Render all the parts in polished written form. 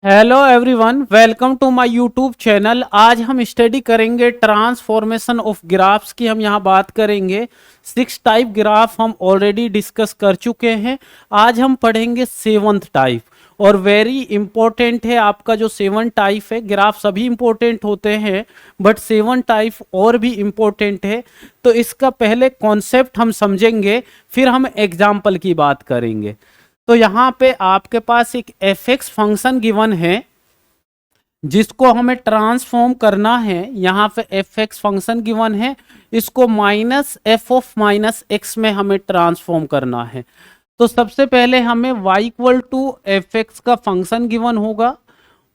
Hello everyone, welcome to my YouTube channel. आज हम study करेंगे ट्रांसफॉर्मेशन ऑफ ग्राफ्स की। हम यहाँ बात करेंगे 6 टाइप ग्राफ हम ऑलरेडी डिस्कस कर चुके हैं। आज हम पढ़ेंगे 7th टाइप और वेरी इंपॉर्टेंट है। आपका जो 7 टाइप है, ग्राफ सभी इंपॉर्टेंट होते हैं बट 7 टाइप और भी इंपॉर्टेंट है। तो इसका पहले कॉन्सेप्ट हम समझेंगे, फिर हम एग्जाम्पल की बात करेंगे। तो यहाँ पे आपके पास एक एफ एक्स फंक्शन गिवन है जिसको हमें ट्रांसफॉर्म करना है। यहाँ पे एफ एक्स फंक्शन गिवन है, इसको minus F of minus x में हमें ट्रांसफॉर्म करना है। तो सबसे पहले हमें y equal to F X का फंक्शन गिवन होगा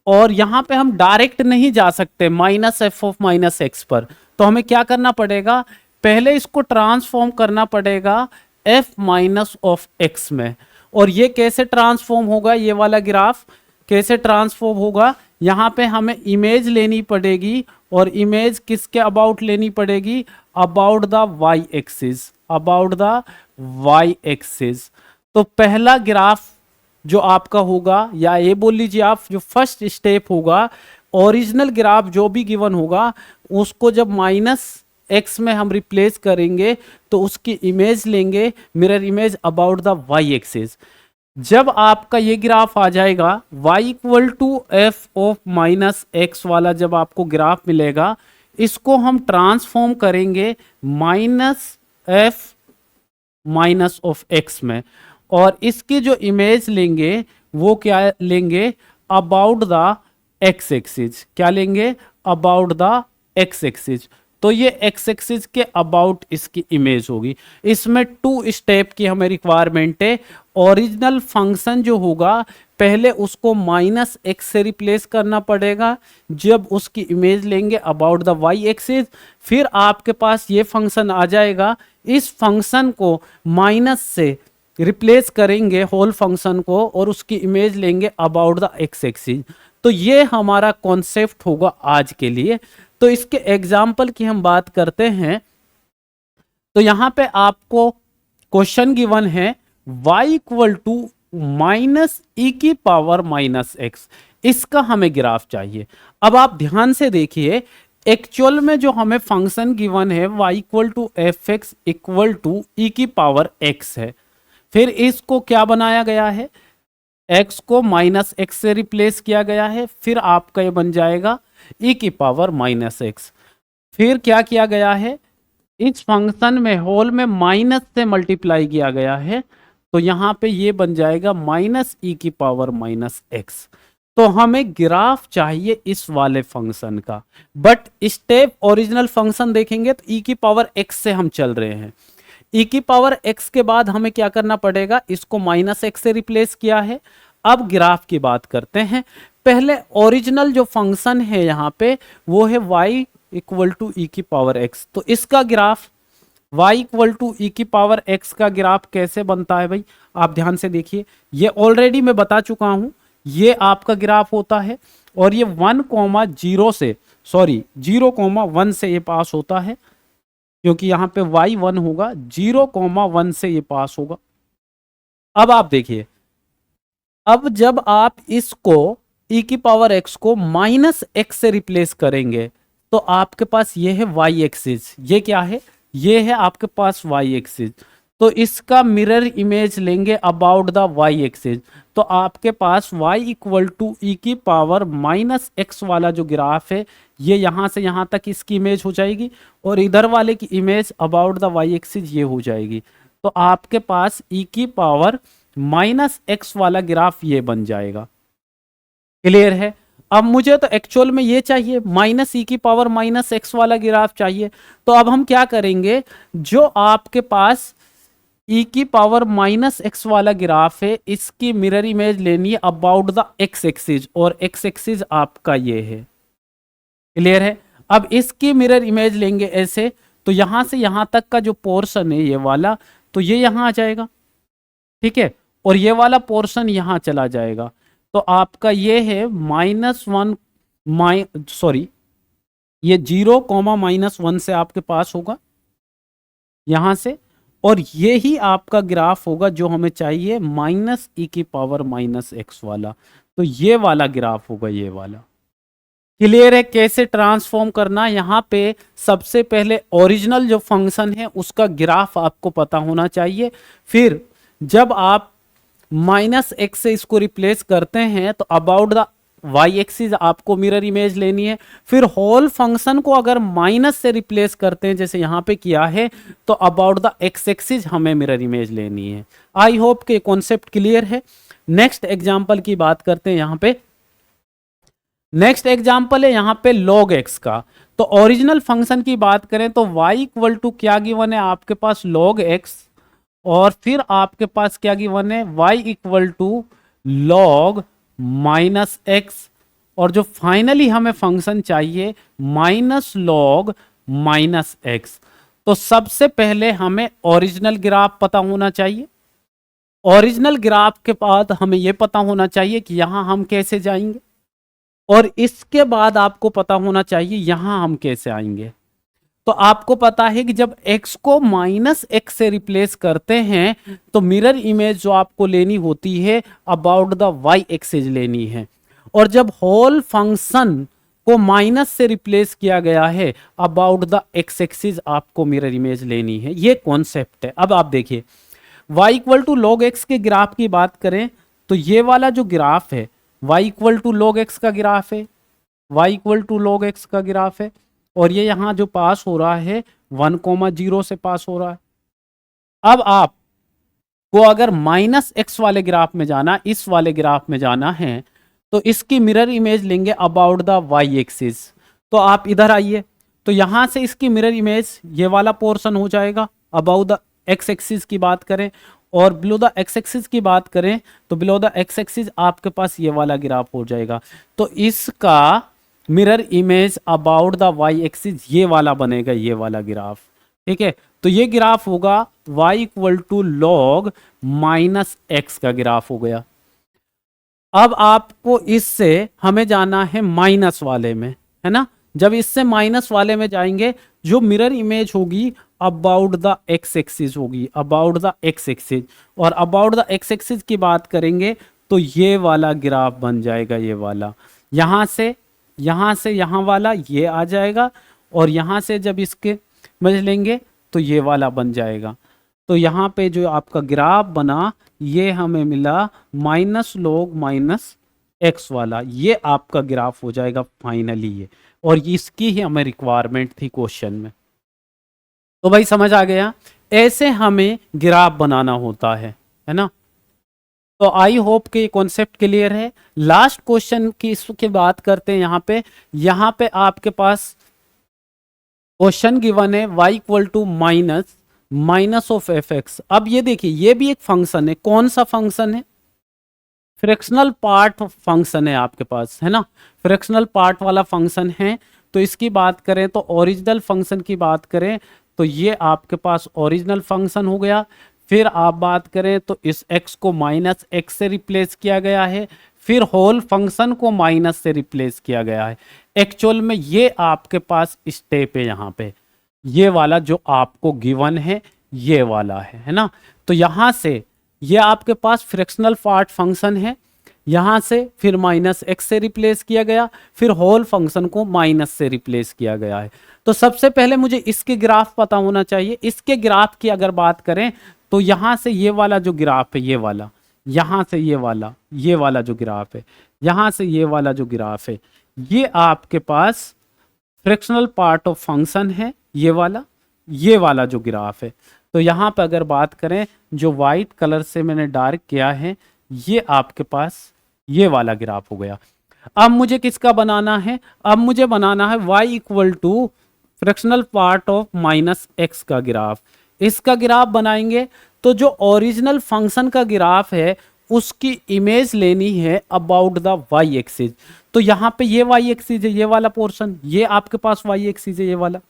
और यहाँ पे हम डायरेक्ट नहीं जा सकते minus F of minus X पर। तो हमें क्या करना पड़ेगा, पहले इसको ट्रांसफॉर्म करना पड़ेगा एफ माइनस ऑफ एक्स में। और ये कैसे ट्रांसफॉर्म होगा, ये वाला ग्राफ कैसे ट्रांसफॉर्म होगा, यहाँ पे हमें इमेज लेनी पड़ेगी। और इमेज किसके अबाउट लेनी पड़ेगी, about the Y axis, about the Y axis. तो पहला ग्राफ जो आपका होगा, या ये बोल लीजिए आप, जो फर्स्ट स्टेप होगा, ओरिजिनल ग्राफ जो भी गिवन होगा उसको जब माइनस एक्स में हम रिप्लेस करेंगे तो उसकी इमेज लेंगे, mirror image about the Y axis. जब आपका ये ग्राफ आ जाएगा y equal to F of minus X वाला, जब आपको ग्राफ मिलेगा, इसको हम ट्रांसफॉर्म करेंगे minus F minus of X में। और इसकी जो इमेज लेंगे वो क्या लेंगे, अबाउट द एक्स एक्सिस। क्या लेंगे, अबाउट द एक्स एक्सिस। तो ये एक्स एक्सिस के अबाउट इसकी इमेज होगी। इसमें 2 स्टेप की हमें रिक्वायरमेंट है। ओरिजिनल फंक्शन जो होगा पहले उसको माइनस एक्स से रिप्लेस करना पड़ेगा जब उसकी इमेज लेंगे अबाउट द वाई एक्सिस। फिर आपके पास ये फंक्शन आ जाएगा, इस फंक्शन को माइनस से रिप्लेस करेंगे होल फंक्शन को और उसकी इमेज लेंगे अबाउट द एक्स एक्सिस। तो ये हमारा कॉन्सेप्ट होगा आज के लिए। तो इसके एग्जाम्पल की हम बात करते हैं। तो यहां पे आपको क्वेश्चन गिवन है y इक्वल टू माइनस ई की पावर माइनस एक्स, इसका हमें ग्राफ चाहिए। अब आप ध्यान से देखिए, एक्चुअल में जो हमें फंक्शन गिवन है y equal to F X equal to E की पावर एक्स है। फिर इसको क्या बनाया गया है, x को माइनस एक्स से रिप्लेस किया गया है। फिर आपका ये बन जाएगा e की पावर माइनस एक्स। फिर क्या किया गया है, इस फंक्शन में होल में माइनस से मल्टीप्लाई किया गया है। तो यहां पे ये बन जाएगा माइनस ई की पावर माइनस एक्स। तो हमें ग्राफ चाहिए इस वाले फंक्शन का। बट स्टेप ओरिजिनल फंक्शन देखेंगे तो ई की पावर एक्स से हम चल रहे हैं। ई की पावर एक्स के बाद हमें क्या करना पड़ेगा, इसको माइनस एक्स से रिप्लेस किया है। अब ग्राफ की बात करते हैं। पहले ओरिजिनल जो फंक्शन है यहाँ पे वो है y इक्वल टू ई की पावर एक्स। तो इसका graph y equal to E की पावर एक्स का ग्राफ कैसे बनता है भाई, आप ध्यान से देखिए। ये ऑलरेडी मैं बता चुका हूं, ये आपका ग्राफ होता है और ये 1,0 से, सॉरी 0,1 से ये पास होता है, क्योंकि यहाँ पे y1 होगा, 0,1 से ये पास होगा। अब आप देखिए, अब जब आप इसको e की पावर x को माइनस एक्स से रिप्लेस करेंगे तो आपके पास ये है y एक्सिस। ये क्या है, ये है आपके पास y एक्सिस। तो इसका मिरर इमेज लेंगे अबाउट द y एक्सिस। तो आपके पास y इक्वल टू ई की पावर माइनस एक्स वाला जो ग्राफ है, ये यहां से यहां तक इसकी इमेज हो जाएगी और इधर वाले की image about the y axis ये हो जाएगी। तो आपके पास e की पावर माइनस एक्स वाला ग्राफ ये बन जाएगा। क्लियर है। अब मुझे तो एक्चुअल में ये चाहिए, माइनस ई की पावर माइनस एक्स वाला ग्राफ चाहिए। तो अब हम क्या करेंगे, जो आपके पास ई की पावर माइनस एक्स वाला ग्राफ है इसकी मिरर इमेज लेनी है अबाउट द एक्स एक्सिस, और एक्स एक्सिस आपका ये है। क्लियर है। अब इसकी मिरर इमेज लेंगे ऐसे, तो यहां से यहां तक का जो पोर्शन है ये वाला, तो ये यहां आ जाएगा, ठीक है, और ये वाला पोर्शन यहां चला जाएगा। तो आपका ये है -1, सॉरी ये 0,-1 से आपके पास होगा यहां से, और ये ही आपका ग्राफ होगा जो हमें चाहिए माइनस ई की पावर माइनस एक्स वाला। तो ये वाला ग्राफ होगा, ये वाला। क्लियर है कैसे ट्रांसफॉर्म करना? यहाँ पे सबसे पहले ओरिजिनल जो फंक्शन है उसका ग्राफ आपको पता होना चाहिए। फिर जब आप -x से इसको रिप्लेस करते हैं तो अबाउट द वाई एक्सिस आपको मिरर इमेज लेनी है। फिर होल फंक्शन को अगर माइनस से रिप्लेस करते हैं जैसे यहाँ पे किया है तो अबाउट द एक्स एक्सिस हमें मिरर इमेज लेनी है। आई होप के कॉन्सेप्ट क्लियर है। नेक्स्ट एग्जाम्पल की बात करते हैं। यहाँ पे नेक्स्ट एग्जाम्पल है यहाँ पे log x का। तो ओरिजिनल फंक्शन की बात करें तो y इक्वल टू क्या गिवन है आपके पास, log x, और फिर आपके पास क्या गिवन है, y equal to log -x, और जो फाइनली हमें फंक्शन चाहिए -log -x। तो सबसे पहले हमें ओरिजिनल ग्राफ पता होना चाहिए। ओरिजिनल ग्राफ के बाद हमें यह पता होना चाहिए कि यहां हम कैसे जाएंगे, और इसके बाद आपको पता होना चाहिए यहां हम कैसे आएंगे। तो आपको पता है कि जब x को -x से रिप्लेस करते हैं तो मिरर इमेज जो आपको लेनी होती है अबाउट द y एक्सिस लेनी है, और जब होल फंक्शन को माइनस से रिप्लेस किया गया है अबाउट द x एक्सिस आपको मिरर इमेज लेनी है। ये कॉन्सेप्ट है। अब आप देखिए y equal to log x के ग्राफ की बात करें तो ये वाला जो ग्राफ है y equal to log x का ग्राफ है, y equal to log x का ग्राफ है, और ये यहां जो पास हो रहा है 1,0 से पास हो रहा है। अब आप को अगर -x वाले ग्राफ में जाना, इस वाले ग्राफ में जाना है तो इसकी मिरर इमेज लेंगे अबाउट द y एक्सिस। तो आप इधर आइए, तो यहां से इसकी मिरर इमेज ये वाला पोर्शन हो जाएगा अबाउट द x एक्सिस की बात करें, और बिलो द x एक्सिस की बात करें तो बिलो द x एक्सिस आपके पास ये वाला ग्राफ हो जाएगा। तो इसका mirror image about the y axis ये वाला बनेगा, ये वाला ग्राफ। ठीक है, तो ये ग्राफ होगा y equal to log -x का ग्राफ हो गया। अब आपको इससे हमें जाना है माइनस वाले में, है ना। जब इससे माइनस वाले में जाएंगे जो मिरर इमेज होगी अबाउट द x एक्सिस होगी, अबाउट द x एक्सिस, और अबाउट द x एक्सिस की बात करेंगे तो ये वाला ग्राफ बन जाएगा, ये वाला। यहां से यहां वाला ये आ जाएगा, और यहां से जब इसके समझ लेंगे तो ये वाला बन जाएगा। तो यहाँ पे जो आपका ग्राफ बना ये हमें मिला -log -x वाला, ये आपका ग्राफ हो जाएगा फाइनली ये, और इसकी ही हमें रिक्वायरमेंट थी क्वेश्चन में। तो भाई समझ आ गया, ऐसे हमें ग्राफ बनाना होता है ना। तो आई होप कि ये कॉन्सेप्ट क्लियर है। लास्ट क्वेश्चन की इसकी बात करते हैं। यहाँ पे आपके पास क्वेश्चन गिवन है y equal to minus of F X. अब ये देखिए ये भी एक फंक्शन है। कौन सा फंक्शन है? फ्रैक्शनल पार्ट फंक्शन है आपके पास, है ना। फ्रैक्शनल पार्ट वाला फंक्शन है। तो इसकी बात करें तो ओरिजिनल फंक्शन की बात करें तो ये आपके पास ओरिजिनल फंक्शन हो गया। फिर आप बात करें तो इस x को -x से रिप्लेस किया गया है, फिर होल फंक्शन को माइनस से रिप्लेस किया गया है। एक्चुअल में ये आपके पास स्टेप है यहाँ पे, ये वाला जो आपको गिवन है ये वाला है ना। तो यहाँ से ये आपके पास फ्रैक्शनल पार्ट फंक्शन है, यहाँ से फिर -x से रिप्लेस किया गया, फिर होल फंक्शन को माइनस से रिप्लेस किया गया है। तो सबसे पहले मुझे इसके ग्राफ पता होना चाहिए। इसके ग्राफ की अगर बात करें तो यहाँ से ये वाला जो ग्राफ है ये वाला, यहाँ से ये वाला जो ग्राफ है, यहाँ से ये वाला जो ग्राफ है, ये आपके पास फ्रैक्शनल पार्ट ऑफ फंक्शन है, ये वाला जो ग्राफ है। तो यहाँ पे अगर बात करें जो वाइट कलर से मैंने डार्क किया है ये आपके पास ये वाला ग्राफ हो गया। अब मुझे किसका बनाना है? अब मुझे बनाना है y equal to fractional part of -x का ग्राफ। इसका ग्राफ बनाएंगे तो जो ओरिजिनल फंक्शन का ग्राफ है उसकी इमेज लेनी है अबाउट द y एक्सिस। तो यहाँ पे ये y एक्सिस है, ये वाला पोर्शन, ये आपके पास y एक्सिस है, ये वाला।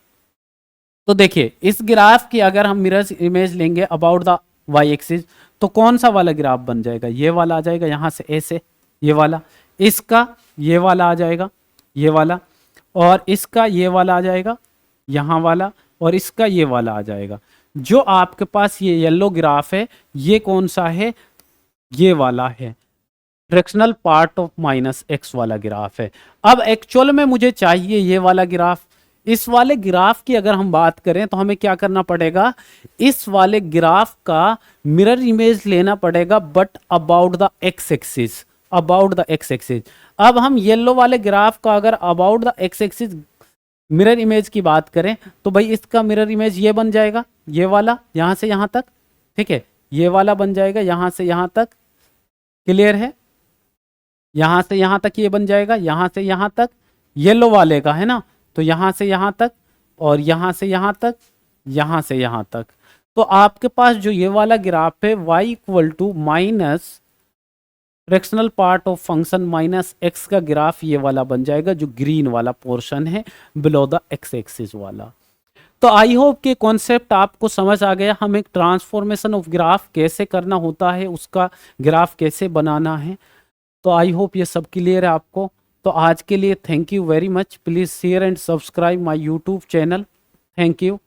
तो देखिए इस ग्राफ की अगर हम मिरर इमेज लेंगे अबाउट द y एक्सिस तो कौन सा वाला ग्राफ बन जाएगा? ये वाला आ जाएगा, यहाँ से ऐसे ये वाला, इसका ये वाला आ जाएगा, ये वाला, और इसका ये वाला आ जाएगा, यहाँ वाला, और इसका ये वाला आ जाएगा। जो आपके पास ये येलो ग्राफ है ये कौन सा है? ये वाला है। Fractional part of minus X वाला ग्राफ है। अब एक्चुअल में मुझे चाहिए ये वाला ग्राफ। इस वाले ग्राफ की अगर हम बात करें तो हमें क्या करना पड़ेगा, इस वाले ग्राफ का मिरर इमेज लेना पड़ेगा, but about the x axis, about the x axis. अब हम येलो वाले ग्राफ का अगर about the x axis mirror image की बात करें तो भाई इसका मिरर इमेज ये बन जाएगा, ये वाला यहां से यहां तक, ठीक है, ये वाला बन जाएगा यहां से यहां तक, क्लियर है, यहां से यहां तक ये बन जाएगा, यहां से यहां तक येलो वाले का है ना, तो यहां से यहां तक और यहां से यहां तक, यहां से यहां तक। तो आपके पास जो ये वाला ग्राफ है y equal to minus fractional part of function minus X का ग्राफ ये वाला बन जाएगा, जो ग्रीन वाला पोर्शन है बिलो द एक्स एक्सिस वाला। तो आई होप कि कॉन्सेप्ट आपको समझ आ गया, हम एक ट्रांसफॉर्मेशन ऑफ ग्राफ कैसे करना होता है, उसका ग्राफ कैसे बनाना है। तो आई होप ये सब क्लियर है आपको। तो आज के लिए thank you very much. Please share and subscribe my YouTube channel. Thank you.